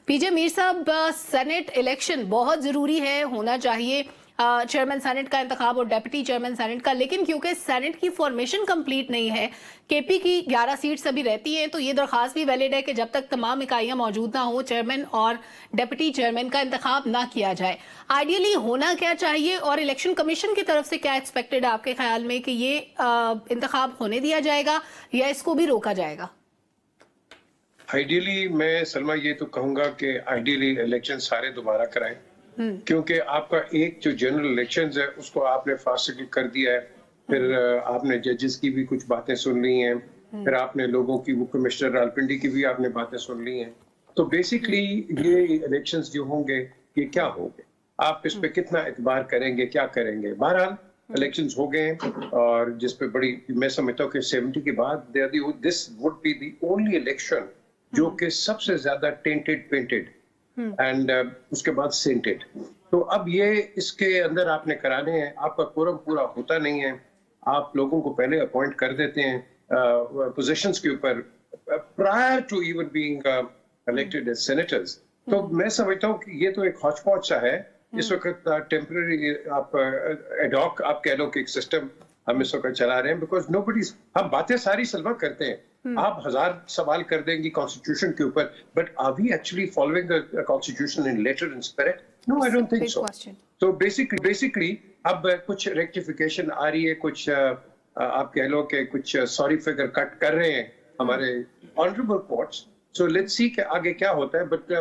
पीजे मीर साहब, senate election बहुत ज़रूरी है, होना चाहिए चेयरमैन सेनेट का इंतखाब और डेप्यूटी चेयरमैन सेनेट का, लेकिन क्योंकि सेनेट की फॉर्मेशन कंप्लीट नहीं है, केपी की 11 सीट्स अभी रहती हैं, तो ये दरख्वास्त भी वैलिड है कि जब तक तमाम इकाइयां मौजूद ना हो चेयरमैन और डेप्यूटी चेयरमैन का इंतखाब ना किया जाए। आइडियली होना क्या चाहिए और इलेक्शन कमीशन की तरफ से क्या एक्सपेक्टेड है आपके ख्याल में कि ये इंतखाब होने दिया जाएगा या इसको भी रोका जाएगा? आइडियली मैं सलमा ये तो कहूंगा कि आइडियली इलेक्शन सारे दोबारा कराएं, क्योंकि आपका एक जो जनरल इलेक्शंस है उसको आपने फास्ट कर दिया है। फिर आपने जजेस की भी कुछ बातें सुन ली हैं, फिर आपने लोगों की, वो कमिश्नर रावलपिंडी की भी आपने बातें सुन ली हैं। तो बेसिकली ये इलेक्शंस जो होंगे ये क्या होंगे, आप इस पे कितना एतबार करेंगे, क्या करेंगे। बहरहाल इलेक्शंस हो गए और जिस पे बड़ी मैं समझता हूँ कि 70 के बाद this would be the only election जो कि सबसे ज्यादा टेंटेड पेंटेड एंड उसके बाद सेंटेड। तो अब ये इसके अंदर आपने कराने हैं, आपका कोरम पूरा होता नहीं है, आप लोगों को पहले अपॉइंट कर देते हैं पोजीशंस के ऊपर prior to even being elected as senators. तो मैं समझता हूँ कि ये तो एक हौच पौच सा है इस वक्त, टेम्पररी आप एडॉक आप कह लो कि एक सिस्टम हम इस वक्त चला रहे हैं, बिकॉज नोबडी, हम बातें सारी सलमा करते हैं, आप 1000 सवाल कर देंगी कॉन्स्टिट्यूशन के ऊपर, but are we actually following the constitution in letter and spirit? No, I don't think so. तो बेसिकली अब कुछ रेक्टिफिकेशन आ रही है, कुछ आप कह लो कि कुछ सॉरी फिगर कट कर रहे हैं हमारे honourable courts. So let's see कि आगे क्या होता है। बट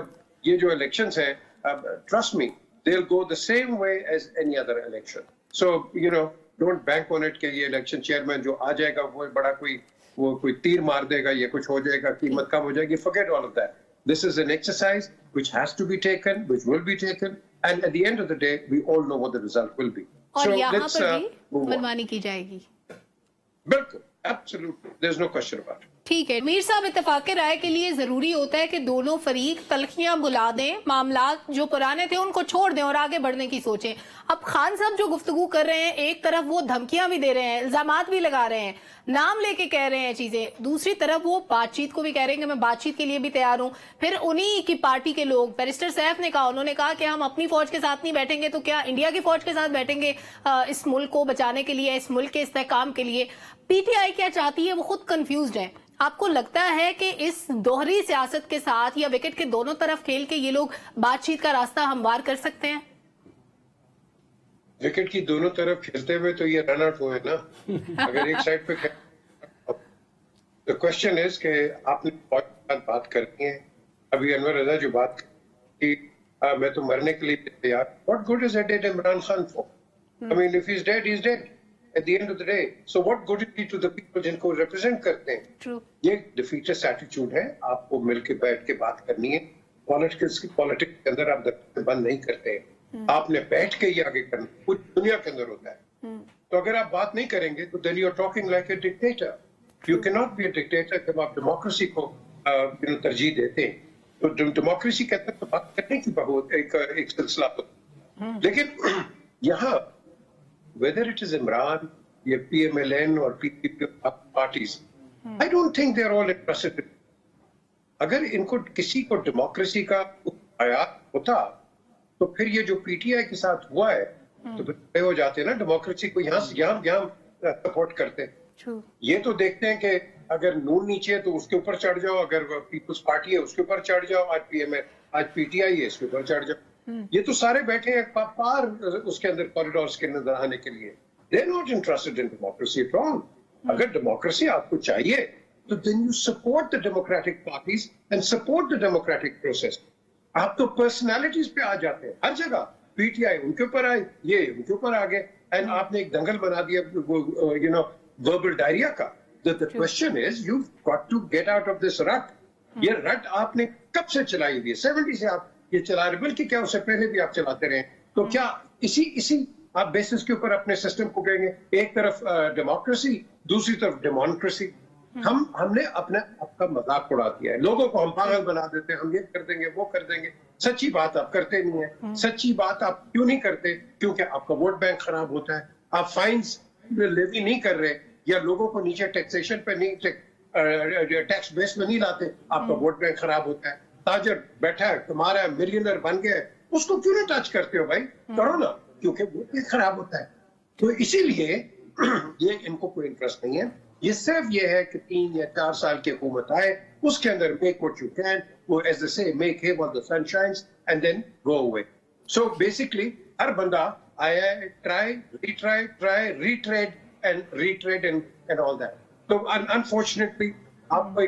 ये जो इलेक्शंस हैं, trust me, they will go the same way as any other election. So you know, don't bank on it कि ये इलेक्शन चेयरमैन जो आ जाएगा वो बड़ा कोई तीर मार देगा, ये कुछ हो जाएगा, कीमत कम हो जाएगी। Forget all of that. This is an exercise which has to be taken, which will be taken, and at the end of the day, we all know what the result will be. और So यहाँ let's पर भी मनमानी की जाएगी। बिल्कुल, absolutely, there's no question about it. ठीक है मीर साहब, इत्तेफाक राय के लिए जरूरी होता है कि दोनों फरीक तलखियां बुला दें, मामलात जो पुराने थे उनको छोड़ दें और आगे बढ़ने की सोचें। अब खान साहब जो गुफ्तगू कर रहे हैं, एक तरफ वो धमकियां भी दे रहे हैं, इल्जामात भी लगा रहे हैं, नाम लेके कह रहे हैं चीजें, दूसरी तरफ वो बातचीत को भी कह रहे हैं कि मैं बातचीत के लिए भी तैयार हूं। फिर उन्हीं की पार्टी के लोग, बैरिस्टर सैफ ने कहा, उन्होंने कहा कि हम अपनी फौज के साथ नहीं बैठेंगे तो क्या इंडिया की फौज के साथ बैठेंगे इस मुल्क को बचाने के लिए, इस मुल्क के इस्तेहकाम के लिए। पीटीआई क्या चाहती है, वो खुद कंफ्यूज्ड है। आपको लगता है कि इस दोहरी सियासत के साथ या विकेट के दोनों तरफ खेल के ये लोग बातचीत का रास्ता हमवार कर सकते हैं? विकेट की दोनों तरफ खेलते हुए तो ये रन आउट हुए ना। अगर एक साइड पे द क्वेश्चन इज कि आपने बात करनी है। अभी अनवर रजा जो बात की, मैं तो मरने के लिए तैयार। What good is it Imran Khan for? I mean if he is dead, he is dead at the end of the day. So what good is it to the people जिनको represent करते हैं? True. ये defeatist attitude है। आपको मिलके बैठ के बात करनी है। पॉलिटिक्स के अंदर आप दफ्तर बंद नहीं करते हैं, आपने बैठ के ही आगे करना, पूरी दुनिया के अंदर होता है। तो अगर आप बात नहीं करेंगे तो then you're talking like a dictator. You cannot be a dictator जब आप डेमोक्रेसी को तरजीह देते हैं। तो डेमोक्रेसी के अंदर तो बात करने की बहुत एक सिलसिला होता है। लेकिन यहाँ whether it is Imran, या PMLN or PPP parties, I don't think they're all interested. अगर इनको किसी को डेमोक्रेसी का आया होता तो फिर ये जो पीटीआई के साथ हुआ है तो फिर हो जाते ना, डेमोक्रेसी को यहाँ सपोर्ट करते। ये तो देखते हैं कि अगर नून नीचे है तो उसके ऊपर चढ़ जाओ, अगर पीपल्स पार्टी है उसके ऊपर चढ़ जाओ, आज पीटीआई है इसके ऊपर चढ़ जाओ। ये तो सारे बैठे हैं पार उसके अंदर कॉरिडोर्स के अंदर आने के लिए। They are not interested in democracy at all. अगर डेमोक्रेसी आपको चाहिए तो then you support the democratic parties and support the democratic process. आप तो पर्सनालिटीज पे आ जाते हैं हर जगह। पीटीआई उनके ऊपर आए, ये उनके ऊपर आ गए, एंड आपने एक दंगल बना दिया यू नो वर्बल डायरिया का। The question is you got to get out of this rut. ये रट आपने कब से चलाई हुई है? 70 से आप ये चला रहे, बल्कि क्या उससे पहले भी आप चलाते रहे। तो क्या इसी आप बेसिस के ऊपर अपने सिस्टम को कहेंगे, एक तरफ डेमोक्रेसी, दूसरी तरफ डेमोक्रेसी। हमने अपने आपका मजाक उड़ा दिया है, लोगों को हम पागल बना देते हैं, हम ये कर देंगे वो कर देंगे। सच्ची बात आप करते नहीं है। सच्ची बात आप क्यों नहीं करते? क्योंकि आपका वोट बैंक खराब होता है, आप फाइन्स लेवी नहीं कर रहे, या लोगों को नीचे टैक्सेशन पे नहीं, टैक्स बेस में नहीं लाते, आपका वोट बैंक खराब होता है। ताजर बैठा है, तुम्हारा मिलियनर बन गया है, उसको क्यों नहीं टच करते हो भाई? करो ना, क्योंकि वो भी खराब होता है। तो इसीलिए ये इनको कोई इंटरेस्ट नहीं है। ये सिर्फ ये है कि 3 या 4 साल की हुकूमत आए, उसके अंदर मेक व्हाट यू कैन, वो as they say make hay what the sun shines and then go away. So basically हर बंदा आया है, try retread and all that. तो अनफॉर्चुनेटली आपको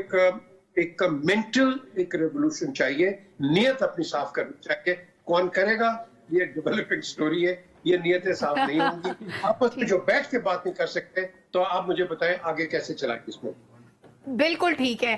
एक मेंटल एक रेवोल्यूशन चाहिए, नियत अपनी साफ करनी चाहिए। कौन करेगा? ये डेवलपिंग स्टोरी है, ये नियतें साफ नहीं होंगी। आपस में जो बैठ के बात नहीं कर सकते, तो आप मुझे बताएं आगे कैसे चलाएं इसमें। बिल्कुल ठीक है।